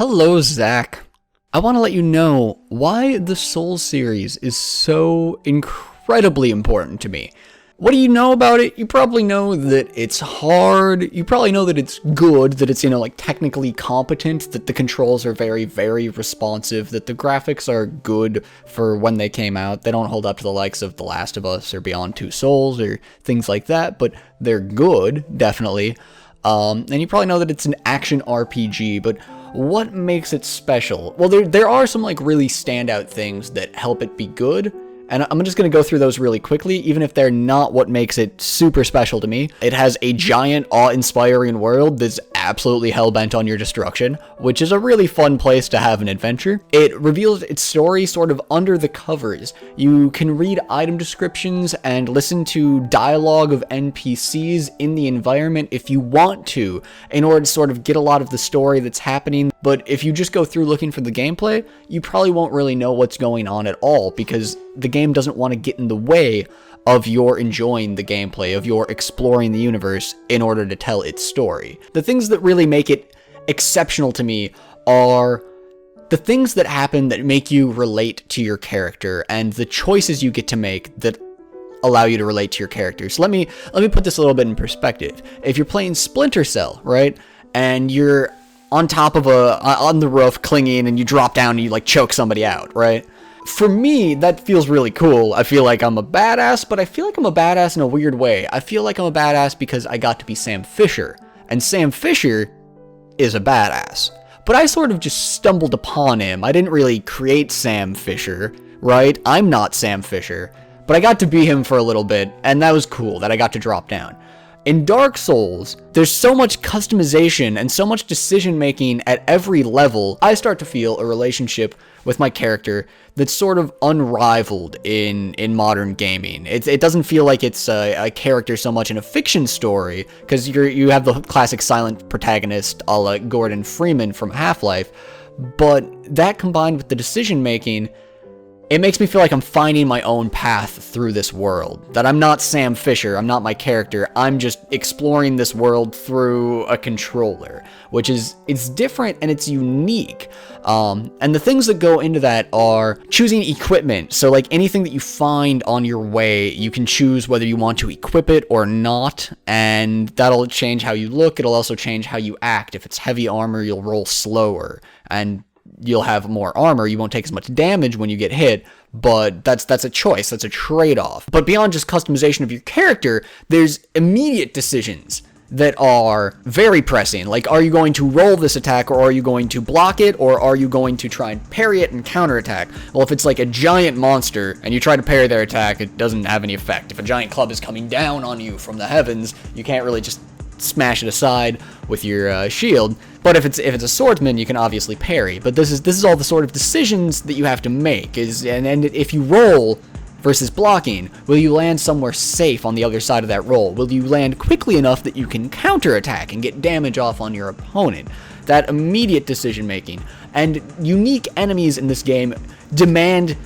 Hello, Zach. I want to let you know why the Souls series is so incredibly important to me. What do you know about it? You probably know that it's hard. You probably know that it's good, that it's, technically competent, that the controls are very, very responsive, that the graphics are good for when they came out. They don't hold up to the likes of The Last of Us or Beyond Two Souls or things like that, but they're good, definitely. And you probably know that it's an action RPG, but what makes it special? Well, there are some really standout things that help it be good, and I'm just going to go through those really quickly, even if they're not what makes it super special to me. It has a giant, awe-inspiring world that's absolutely hell-bent on your destruction, which is a really fun place to have an adventure. It reveals its story sort of under the covers. You can read item descriptions and listen to dialogue of NPCs in the environment if you want to, in order to sort of get a lot of the story that's happening. But if you just go through looking for the gameplay, you probably won't really know what's going on at all, because the game doesn't want to get in the way of your enjoying the gameplay, of your exploring the universe in order to tell its story. The things that really make it exceptional to me are the things that happen that make you relate to your character, and the choices you get to make that allow you to relate to your characters. Let me put this a little bit in perspective. If you're playing Splinter Cell, right, and you're on top of on the roof clinging, and you drop down and you choke somebody out, right? For me, that feels really cool. I feel like I'm a badass, but I feel like I'm a badass in a weird way. I feel like I'm a badass because I got to be Sam Fisher, and Sam Fisher is a badass. But I sort of just stumbled upon him. I didn't really create Sam Fisher, right? I'm not Sam Fisher, but I got to be him for a little bit, and that was cool that I got to drop down. In Dark Souls, there's so much customization and so much decision making at every level. I start to feel a relationship with my character that's sort of unrivaled in modern gaming. It doesn't feel like it's a character so much in a fiction story, because you have the classic silent protagonist a la Gordon Freeman from Half-Life, but that combined with the decision making, it makes me feel like I'm finding my own path through this world. That I'm not Sam Fisher, I'm not my character, I'm just exploring this world through a controller, which it's different and it's unique. And the things that go into that are choosing equipment. So anything that you find on your way, you can choose whether you want to equip it or not, and that'll change how you look. It'll also change how you act. If it's heavy armor, you'll roll slower, and you'll have more armor, you won't take as much damage when you get hit, but that's a choice, that's a trade-off. But beyond just customization of your character, there's immediate decisions that are very pressing. Are you going to roll this attack, or are you going to block it, or are you going to try and parry it and counterattack? Well, if it's a giant monster, and you try to parry their attack, it doesn't have any effect. If a giant club is coming down on you from the heavens, you can't really just smash it aside with your shield. But if it's a swordsman, you can obviously parry. But this is all the sort of decisions that you have to make. And if you roll versus blocking, will you land somewhere safe on the other side of that roll? Will you land quickly enough that you can counterattack and get damage off on your opponent? That immediate decision making. And unique enemies in this game demand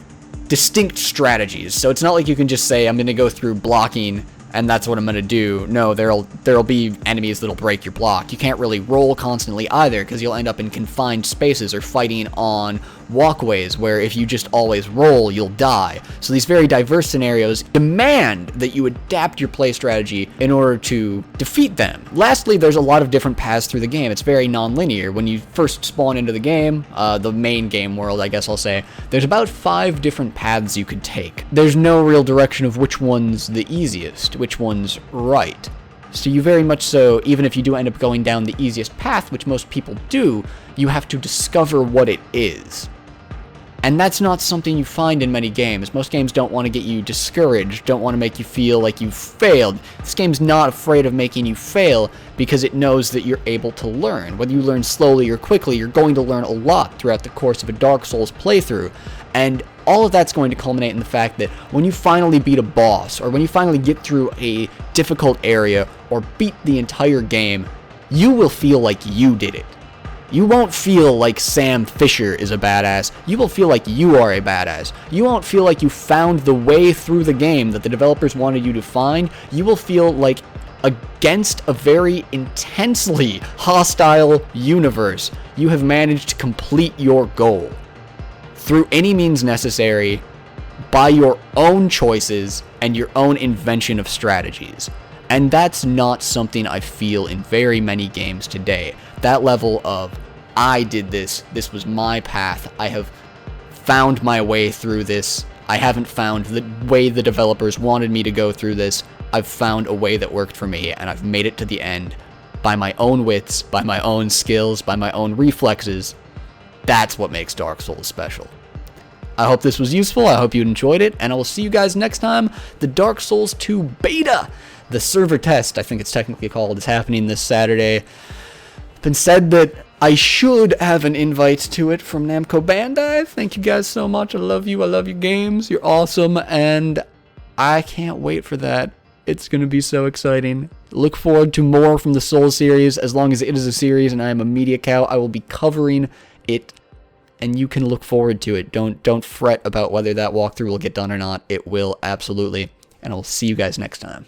distinct strategies. So it's not like you can just say, I'm going to go through blocking and that's what I'm going to do. No, there'll be enemies that'll break your block. You can't really roll constantly either, because you'll end up in confined spaces or fighting on walkways where if you just always roll, you'll die. So these very diverse scenarios demand that you adapt your play strategy in order to defeat them. Lastly, there's a lot of different paths through the game. It's very non-linear. When you first spawn into the game, the main game world, I guess I'll say, there's about 5 different paths you could take. There's no real direction of which one's the easiest, which one's right. So you very much so, even if you do end up going down the easiest path, which most people do, you have to discover what it is. And that's not something you find in many games. Most games don't want to get you discouraged, don't want to make you feel like you've failed. This game's not afraid of making you fail because it knows that you're able to learn. Whether you learn slowly or quickly, you're going to learn a lot throughout the course of a Dark Souls playthrough. And all of that's going to culminate in the fact that when you finally beat a boss, or when you finally get through a difficult area, or beat the entire game, you will feel like you did it. You won't feel like Sam Fisher is a badass. You will feel like you are a badass. You won't feel like you found the way through the game that the developers wanted you to find. You will feel like against a very intensely hostile universe, you have managed to complete your goal through any means necessary by your own choices and your own invention of strategies. And that's not something I feel in very many games today. That level of, I did this was my path, I have found my way through this, I haven't found the way the developers wanted me to go through this, I've found a way that worked for me, and I've made it to the end by my own wits, by my own skills, by my own reflexes. That's what makes Dark Souls special. I hope this was useful, I hope you enjoyed it, and I will see you guys next time. The Dark Souls 2 beta, the server test, I think it's technically called, is happening this Saturday. It's been said that I should have an invite to it from Namco Bandai. Thank you guys so much, I love you, I love your games, you're awesome, and I can't wait for that. It's going to be so exciting. Look forward to more from the Souls series. As long as it is a series and I am a media cow, I will be covering it, and you can look forward to it. Don't fret about whether that walkthrough will get done or not. It will, absolutely. And I'll see you guys next time.